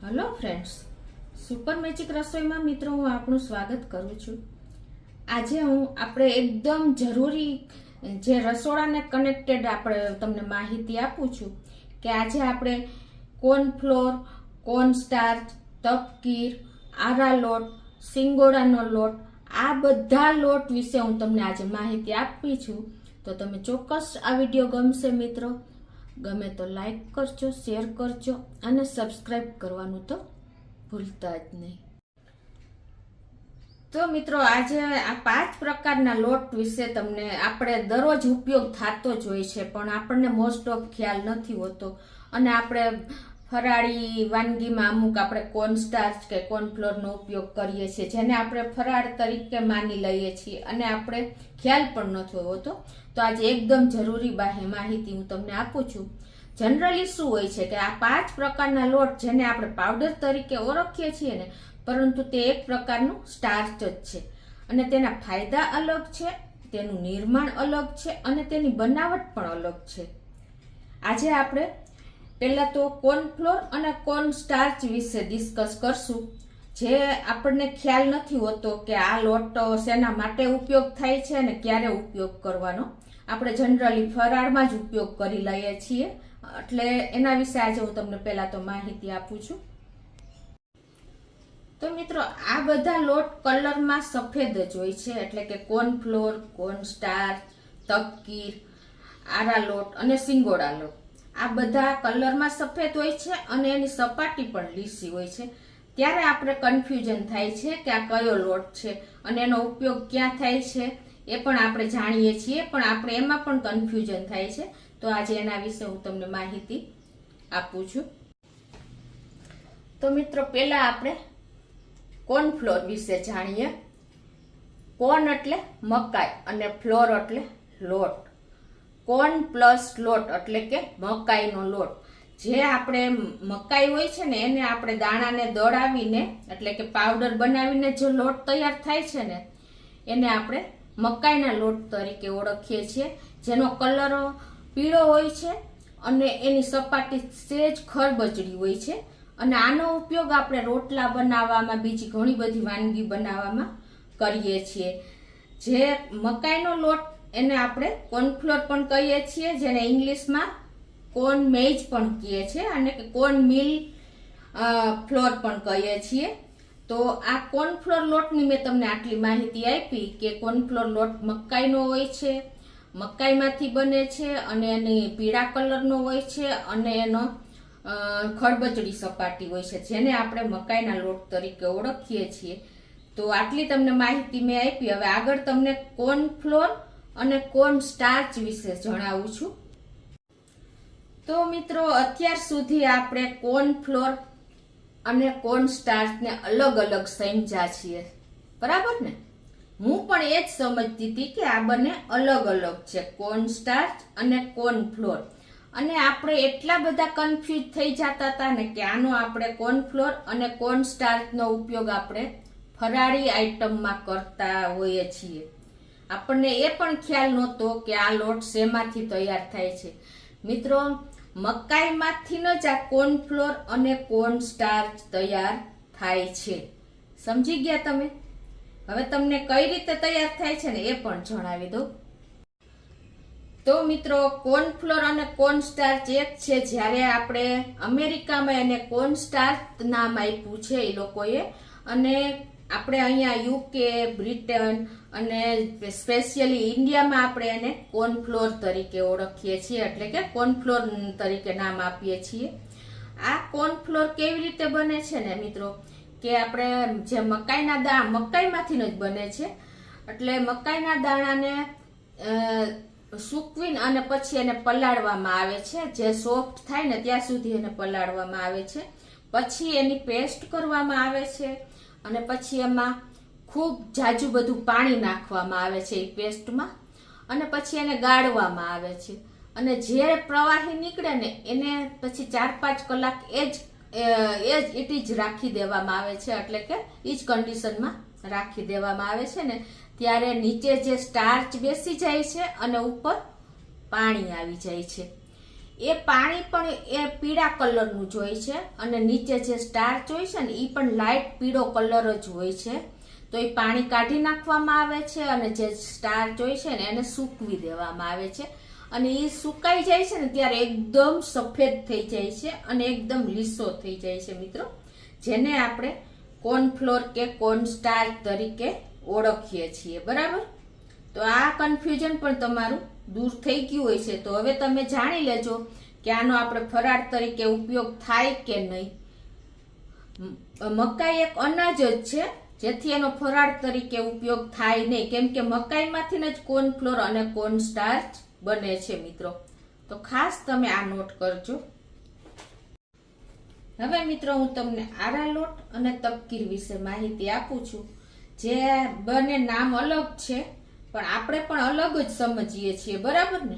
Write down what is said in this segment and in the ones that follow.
Hello friends, super magic રસોઈમાં મિત્રો હું આપનું સ્વાગત કરું છું. આજે આપણે એકદમ જરૂરી જે રસોડાને કનેક્ટેડ આપણે તમને માહિતી આપું છું કે આજે આપણે કોર્નફ્લોર, કોર્નસ્ટાર્ચ, તપકીર, આરા લોટ, સિંગોડાનો લોટ આ બધા લોટ વિશે હું તમને આજે માહિતી આપી છું. તો તમે ચોક્કસ આ વિડીયો ગમશે મિત્રો. ગમે તો લાઈક કરજો, શેર કરજો અને સબસ્ક્રાઈબ કરવાનું તો ભૂલતા જ નહીં. તો મિત્રો આજે આ 5 પ્રકારના લોટ વિશે તમને આપણે દરરોજ ઉપયોગ થતો જ હોય છે, પણ આપણને મોસ્ટ ઓફ ખ્યાલ નથી હોતો. અને આપણે ફરાળી વાનગીમાં અમુક આપણે કોર્નસ્ટાર્ચ કે કોર્નફ્લોરનો ઉપયોગ કરીએ છીએ, જેને આપણે ફરાળ તરીકે માની લઈએ છીએ અને આપણે ખ્યાલ પણ નથી હોતો. તો આજે એકદમ જરૂરી માહિતી હું તમને આપું છું. જનરલી શું હોય છે કે આ 5 પ્રકારના લોટ જેને આપણે પાવડર તરીકે ઓળખીએ છીએ ને, પરંતુ તે એક પ્રકારનું સ્ટાર્ચ જ છે અને તેના ફાયદા અલગ છે, તેનું નિર્માણ અલગ છે અને તેની બનાવટ પણ અલગ છે. આજે આપણે પહેલા તો કોર્નફ્લોર અને કોર્નસ્ટાર્ચ વિશે ડિસ્કસ કરશું. જે આપણને ખ્યાલ નથી હોતો કે આ લોટ શેના માટે ઉપયોગ થાય છે અને ક્યારે ઉપયોગ કરવાનો. આપણે જનરલી ફરાળમાં જ ઉપયોગ કરી લઈએ છીએ, એટલે એના વિશે આજે હું તમને પહેલા તો માહિતી આપું છું. તો મિત્રો આ બધા લોટ કલરમાં સફેદ જ હોય છે, એટલે કે કોર્નફ્લોર, કોર્નસ્ટાર્ચ, તપકીર, આરા લોટ અને સિંગોડા લોટ આ બધા કલરમાં સફેદ હોય છે અને એની સપાટી પણ લીસી હોય છે. ત્યારે આપણે કન્ફ્યુઝન થાય છે કે આ કયો લોટ છે અને એનો ઉપયોગ ક્યાં થાય છે એ પણ આપણે જાણીએ છીએ, પણ આપણે એમાં પણ કન્ફ્યુઝન થાય છે. તો આજે એના વિશે હું તમને માહિતી આપું છું. તો મિત્રો પહેલા આપણે કોર્નફ્લોર વિશે જાણીએ. કોર્ન એટલે મકાઈ અને ફ્લોર એટલે લોટ. કોર્ન પ્લસ લોટ એટલે કે મકાઈનો લોટ. જે આપણે મકાઈ હોય છે ને એને આપણે દાણાને દળાવીને એટલે કે પાવડર બનાવીને જે લોટ તૈયાર થાય છે ને એને આપણે મકાઈના લોટ તરીકે ઓળખીએ છીએ, જેનો કલર પીળો હોય છે અને એની સપાટી સેજ ખરબચડી હોય છે. અને આનો ઉપયોગ આપણે રોટલા બનાવવામાં, બીજી ઘણી બધી વાનગી બનાવવામાં કરીએ છીએ. જે મકાઈનો લોટ એને આપણે કોર્નફ્લોર પણ કહીએ છીએ, જેને ઇંગ્લિશમાં કોર્ન મેઇઝ પણ કહીએ છીએ અને કોર્ન મિલ ફ્લોર પણ કહીએ છીએ. તો આ કોર્નફ્લોર લોટની મેં તમને આટલી માહિતી આપી કે કોર્નફ્લોર લોટ મકાઈનો હોય છે, મકાઈમાંથી બને છે અને એની પીળા કલરનો હોય છે અને એનો ખરબચડી સપાટી હોય છે, જેને આપણે મકાઈના લોટ તરીકે ઓળખીએ છીએ. તો આટલી તમને માહિતી મેં આપી. હવે આગળ તમને કોર્નફ્લોર અને કોર્નસ્ટાર્ચ વિશે જણાવું છું. તો મિત્રો અત્યાર સુધી આપણે કોર્નફ્લોર અને કોર્નસ્ટાર્ચને અલગ અલગ સમજ્યા છીએ, બરાબર ને? હું પણ એ જ સમજતી હતી કે આ બંને અલગ અલગ છે, કોર્નસ્ટાર્ચ અને કોર્નફ્લોર. અને આપણે એટલા બધા કન્ફ્યુઝ થઈ જતા હતા ને કે આનો આપણે કોર્નફ્લોર અને કોર્નસ્ટાર્ચનો ઉપયોગ આપણે ફરાળી આઈટમમાં કરતા હોઈએ છીએ. આપણને એ પણ ખ્યાલ નહોતો કે આ લોટ શેમાંથી તૈયાર થાય છે. મિત્રો મકાઈમાંથી જ આ કોર્નફ્લોર અને કોર્નસ્ટાર્ચ તૈયાર થાય છે. સમજી ગયા તમે? હવે તમને કઈ રીતે તૈયાર થાય છે ને એ પણ જણાવી દઉં. તો મિત્રો કોર્નફ્લોર અને કોર્નસ્ટાર્ચ એક છે. જ્યારે આપણે અમેરિકામાં એને કોર્નસ્ટાર્ચ નામ આપ્યું છે એ લોકોએ, અને આપણે અહીંયા યુકે, બ્રિટન અને સ્પેશિયલી ઇન્ડિયામાં આપણે એને કોર્નફ્લોર તરીકે ઓળખીએ છીએ, એટલે કે કોર્નફ્લોર તરીકે નામ આપીએ છીએ. આ કોર્નફ્લોર કેવી રીતે બને છે ને મિત્રો, કે આપણે જે મકાઈના દાણા મકાઈમાંથી જ બને છે. એટલે મકાઈના દાણાને સૂકવીને અને પછી એને પલાળવામાં આવે છે. જે સોફ્ટ થાય ને ત્યાં સુધી એને પલાળવામાં આવે છે. પછી એની પેસ્ટ કરવામાં આવે છે અને પછી એમાં ખૂબ જાજુ બધું પાણી નાખવામાં આવે છે એ પેસ્ટમાં, અને પછી એને ગાળવામાં આવે છે. અને જે પ્રવાહી નીકળે ને એને પછી 4-5 કલાક એ જ રાખી દેવામાં આવે છે, એટલે કે એ જ કન્ડિશનમાં રાખી દેવામાં આવે છે ને ત્યારે નીચે જે સ્ટાર્ચ બેસી જાય છે અને ઉપર પાણી આવી જાય છે. એ પાણી પણ એ પીળા કલરનું જ હોય છે અને નીચે જે સ્ટાર્ચ હોય છે ને એ પણ લાઇટ પીળો કલર જ હોય છે. તો એ પાણી કાઢી નાખવામાં આવે છે અને જે સ્ટાર્ચ હોય છે ને એને સૂકવી દેવામાં આવે છે અને એ સુકાઈ જાય છે ને ત્યારે એકદમ સફેદ થઈ જાય છે અને એકદમ લીસો થઈ જાય છે મિત્રો, જેને આપણે કોર્નફ્લોર કે કોર્નસ્ટાર્ચ તરીકે ઓળખીએ છીએ. બરાબર, તો આ કન્ફ્યુઝન પણ તમારું દૂર થઈ ગયું હોય છે. તો હવે તમે જાણી લેજો કે આનો આપણે ફરાળ તરીકે ઉપયોગ થાય કે નહીં. મકાઈ એક અનાજ જ છે જેથી એનો ફરાળ તરીકે ઉપયોગ થાય નહીં, કેમ કે મકાઈમાંથી જ કોર્નફ્લોર અને કોર્નસ્ટાર્ચ બને છે મિત્રો. તો ખાસ તમે આ નોટ કરજો. હવે મિત્રો હું તમને આરા લોટ અને તપકીર વિશે માહિતી આપું છું. જે બંને નામ અલગ છે પણ આપણે પણ અલગ જ સમજીએ છીએ. બરાબર ને,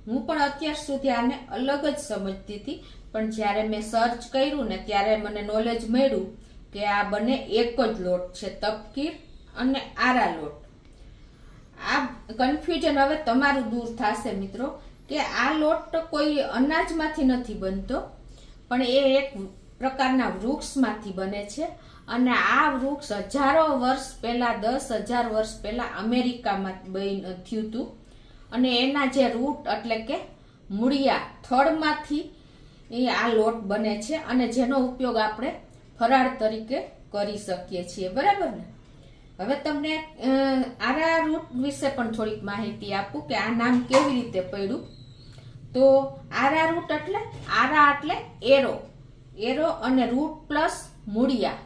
હું પણ અત્યાર સુધી આને અલગ જ સમજતી હતી, પણ જ્યારે મેં સર્ચ કર્યું ને ત્યારે મને નોલેજ મળ્યું કે આ બંને એક જ લોટ છે, તપકીર અને આરા લોટ. આ કન્ફ્યુઝન હવે તમારું દૂર થશે મિત્રો કે આ લોટ કોઈ અનાજમાંથી નથી બનતો, પણ એ એક પ્રકારના વૃક્ષમાંથી બને છે અને આ વૃક્ષ હજારો વર્ષ પહેલા, 10,000 વર્ષ પહેલા અમેરિકામાં થયું હતું અને એના જે રૂટ એટલે કે મૂળિયા થડમાંથી આ લોટ બને છે અને જેનો ઉપયોગ આપણે ફરાળ તરીકે કરી શકીએ છીએ. બરાબર ને, હવે તમને આરા રૂટ વિશે પણ થોડીક માહિતી આપું કે આ નામ કેવી રીતે પડ્યું. તો આરા રૂટ એટલે આરા એટલે એરો, એરો અને રૂટ પ્લસ મૂળિયા.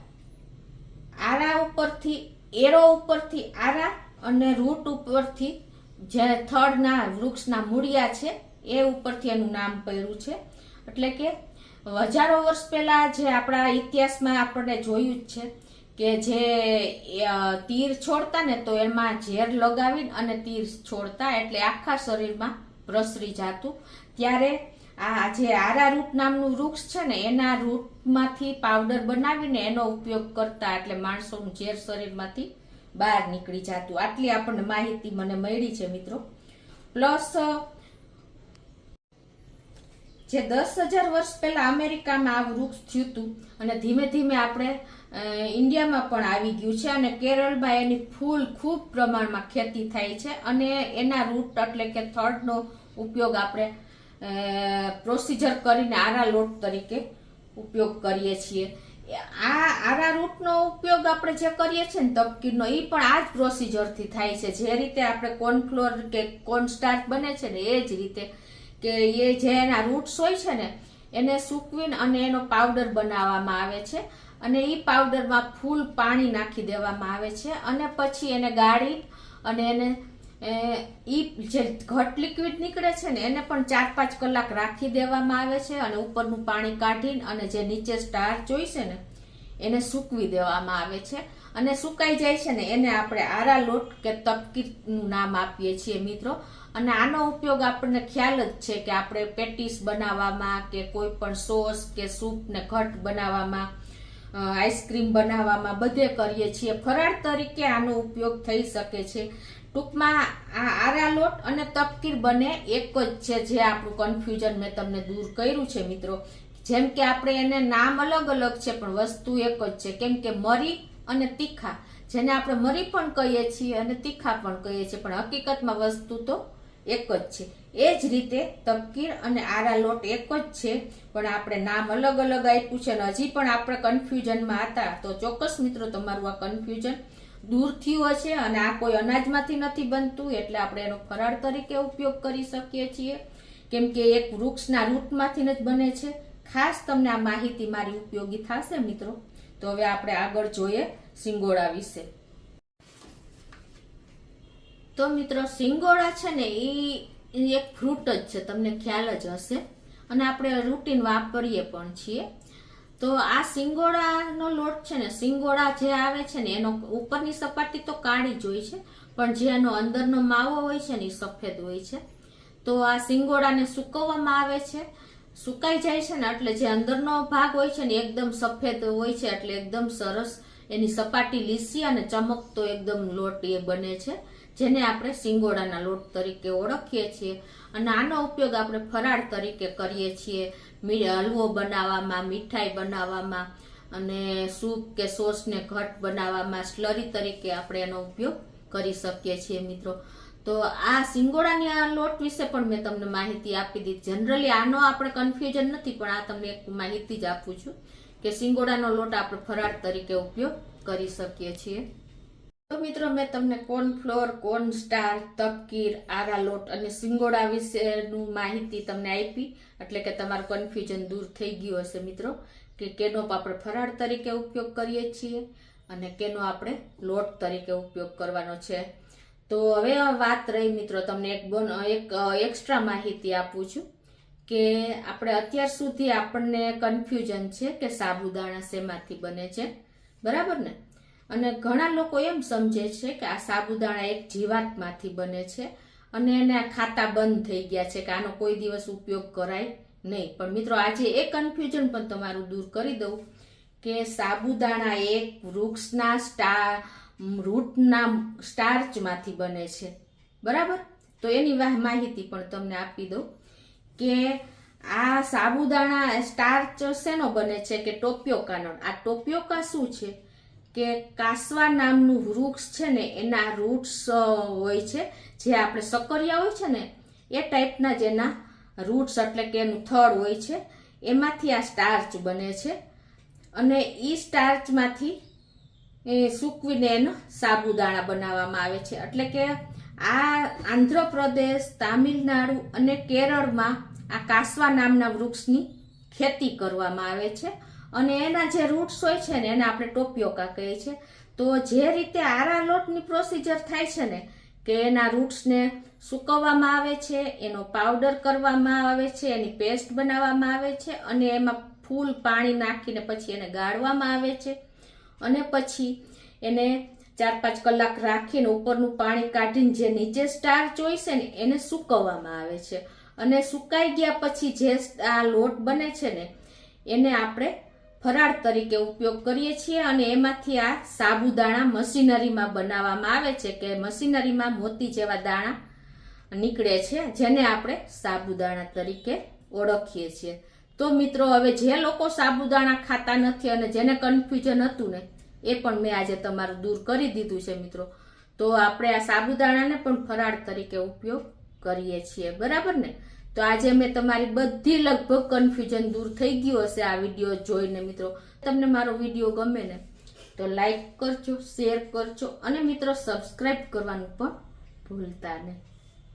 આરા ઉપરથી, એરો ઉપરથી આરા અને રૂટ ઉપરથી જે થડના વૃક્ષના મૂળિયા છે એ ઉપરથી એનું નામ પડ્યું છે. એટલે કે હજારો વર્ષ પહેલા જે આપણા ઇતિહાસમાં આપણે જોયું જ છે કે જે તીર છોડતા ને તો એમાં ઝેર લગાવીને અને તીર છોડતા એટલે આખા શરીરમાં પ્રસરી જતું. ત્યારે આ જે આરા રૂટ નામનું વૃક્ષ છે ને એના રૂટમાંથી પાવડર બનાવીને એનો ઉપયોગ કરતા એટલે માણસોનું ઝેર શરીરમાંથી બહાર નીકળી જતું. આટલી આપણને માહિતી મને મળી છે મિત્રો. પ્લસ જે 10,000 વર્ષ પહેલા અમેરિકામાં આ વૃક્ષ થયું હતું અને ધીમે ધીમે આપણે ઇન્ડિયામાં પણ આવી ગયું છે અને કેરળમાં એની ફૂલ ખૂબ પ્રમાણમાં ખેતી થાય છે અને એના રૂટ એટલે કે થડનો ઉપયોગ આપણે પ્રોસીજર કરીને આરા લોટ તરીકે ઉપયોગ કરીએ છીએ. આ આરા રૂટનો ઉપયોગ આપણે જે કરીએ છીએ ને તપકીરનો, એ પણ આ જ પ્રોસીજરથી થાય છે. જે રીતે આપણે કોર્નફ્લોર કે કોર્નસ્ટાર્ચ બને છે ને એ જ રીતે કે એ જે એના રૂટ્સ હોય છે ને એને સૂકવીને અને એનો પાવડર બનાવવામાં આવે છે અને એ પાવડરમાં ફૂલ પાણી નાખી દેવામાં આવે છે અને પછી એને ગાળી અને એને ઈ જે ઘટ લિક્વિડ નીકળે છે ને એને પણ 4-5 કલાક રાખી દેવામાં આવે છે અને ઉપરનું પાણી કાઢીને અને જે નીચે સ્ટાર્ચ હોય છે ને એને સૂકવી દેવામાં આવે છે અને સુકાઈ જાય છે ને એને આપણે આરા લોટ કે તપકીરનું નામ આપીએ છીએ મિત્રો. અને આનો ઉપયોગ આપણને ખ્યાલ જ છે કે આપણે પેટીસ બનાવવામાં કે કોઈ પણ સોસ કે સૂપ ને ઘટ બનાવવામાં, આઈસ્ક્રીમ બનાવવામાં બધે કરીએ છીએ. ફરાળ તરીકે આનો ઉપયોગ થઈ શકે છે. ટૂંકમાં આ આરા લોટ અને તપકીર બંને એક જ છે. જે આપણું કન્ફ્યુઝન મેં તમને દૂર કર્યું છે મિત્રો. જેમ કે આપણે એને નામ અલગ અલગ છે પણ વસ્તુ એક જ છે. કેમ કે મરી અને તીખા, જેને આપણે મરી પણ કહીએ છીએ અને તીખા પણ કહીએ છીએ, પણ હકીકતમાં વસ્તુ તો એક જ છે. એ જ રીતે તપકીર અને આરા લોટ એક જ છે પણ આપણે નામ અલગ અલગ આપ્યું છે અને હજી પણ આપણે કન્ફ્યુઝનમાં હતા. તો ચોક્કસ મિત્રો તમારું આ કન્ફ્યુઝન દૂર થયું હશે અને આ કોઈ અનાજમાંથી નથી બનતું એટલે આપણે એનો ફરાળ તરીકે ઉપયોગ કરી શકીએ છીએ કેમ કે એક વૃક્ષના રૂટમાંથી જ બને છે. ખાસ તમને આ માહિતી મારી ઉપયોગી થશે મિત્રો. તો હવે આપણે આગળ જોઈએ સિંગોડા વિશે. તો મિત્રો સિંગોડા છે ને એ એક ફ્રૂટ જ છે, તમને ખ્યાલ જ હશે અને આપણે રૂટીન વાપરીએ પણ છીએ. તો આ સિંગોડાનો લોટ છે ને, સિંગોડા જે આવે છે ને એનો ઉપરની સપાટી તો કાળી જ હોય છે પણ જે એનો અંદરનો માવો હોય છે ને એ સફેદ હોય છે. તો આ સિંગોડાને સૂકવવામાં આવે છે. સુકાઈ જાય છે ને એટલે જે અંદરનો ભાગ હોય છે ને એકદમ સફેદ હોય છે એટલે એકદમ સરસ એની સપાટી લીસી અને ચમકતો એકદમ લોટ એ બને છે. જેને આપણે સિંગોડાના લોટ તરીકે ઓળખીએ છીએ. અને આનો ઉપયોગ આપણે ફરાળ તરીકે કરીએ છીએ, હલવો બનાવવામાં, મીઠાઈ બનાવવામાં અને સૂપ કે સોસને ઘટ બનાવવામાં, સ્લરી તરીકે આપણે એનો ઉપયોગ કરી શકીએ છીએ મિત્રો. તો આ સિંગોડાની આ લોટ વિશે પણ મેં તમને માહિતી આપી દીધી. જનરલી આનો આપણે કન્ફ્યુઝન નથી, પણ આ તમને એક માહિતી જ આપું છું કે સિંગોડાનો લોટ આપણે ફરાળ તરીકે ઉપયોગ કરી શકીએ છીએ. તો મિત્રો મેં તમને કોર્નફ્લોર, કોર્નસ્ટાર, તપકીર, આરા લોટ અને સિંગોડા વિશેનું માહિતી તમને આપી, એટલે કે તમારું કન્ફ્યુઝન દૂર થઈ ગયું હશે મિત્રો કે કેનો આપણે ફરાળ તરીકે ઉપયોગ કરીએ છીએ અને કેનો આપણે લોટ તરીકે ઉપયોગ કરવાનો છે. તો હવે વાત રહી મિત્રો, તમને એક એક્સ્ટ્રા માહિતી આપું છું કે આપણે અત્યાર સુધી આપણને કન્ફ્યુઝન છે કે સાબુદાણા શેમાંથી બને છે, બરાબર ને? અને ઘણા લોકો એમ સમજે છે કે આ સાબુદાણા એક જીવાતમાંથી બને છે અને એને આ ખાતા બંધ થઈ ગયા છે કે આનો કોઈ દિવસ ઉપયોગ કરાય નહીં. પણ મિત્રો આજે એ કન્ફ્યુઝન પણ તમારું દૂર કરી દઉં કે સાબુદાણા એક વૃક્ષના રૂટના સ્ટાર્ચમાંથી બને છે, બરાબર? તો એની માહિતી પણ તમને આપી દઉં કે આ સાબુદાણા સ્ટાર્ચ શેનો બને છે કે ટોપિયોકાનો. આ ટોપિયોકા શું છે કે કાસવા નામનું વૃક્ષ છે ને એના રૂટ્સ હોય છે, જે આપણે સક્કરિયા હોય છે ને એ ટાઈપના જ એના રૂટ્સ એટલે કે એનું થડ હોય છે, એમાંથી આ સ્ટાર્ચ બને છે. અને એ સ્ટાર્ચમાંથી સૂકવીને એનો સાબુદાણા બનાવવામાં આવે છે. એટલે કે આ આંધ્રપ્રદેશ, તામિલનાડુ અને કેરળમાં આ કાસવા નામના વૃક્ષની ખેતી કરવામાં આવે છે અને એના જે રૂટ્સ હોય છે ને એને આપણે ટોપિયોકા કહીએ છીએ. તો જે રીતે આરા લોટની પ્રોસિજર થાય છે ને કે એના રૂટ્સને સૂકવવામાં આવે છે, એનો પાવડર કરવામાં આવે છે, એની પેસ્ટ બનાવવામાં આવે છે અને એમાં ફૂલ પાણી નાખીને પછી એને ગાળવામાં આવે છે અને પછી એને 4-5 કલાક રાખીને ઉપરનું પાણી કાઢીને જે નીચે સ્ટાર્ચ હોય છે ને એને સૂકવવામાં આવે છે. અને સુકાઈ ગયા પછી જે આ લોટ બને છે ને એને આપણે ફરાળ તરીકે ઉપયોગ કરીએ છીએ અને એમાંથી આ સાબુદાણા મશીનરીમાં બનાવવામાં આવે છે કે મશીનરીમાં મોતી જેવા દાણા નીકળે છે, જેને આપણે સાબુદાણા તરીકે ઓળખીએ છીએ. તો મિત્રો હવે જે લોકો સાબુદાણા ખાતા નથી અને જેને કન્ફ્યુઝન હતું ને એ પણ મેં આજે તમારું દૂર કરી દીધું છે મિત્રો. તો આપણે આ સાબુદાણાને પણ ફરાળ તરીકે ઉપયોગ કરીએ છીએ, બરાબર ને? તો આજે મેં તમારી બધી લગભગ કન્ફ્યુઝન દૂર થઈ ગયું હશે આ વિડીયો જોઈને મિત્રો. તમને મારો વિડીયો ગમે ને તો લાઈક કરજો, શેર કરજો અને મિત્રો સબસ્ક્રાઈબ કરવાનું પણ ભૂલતા નહીં.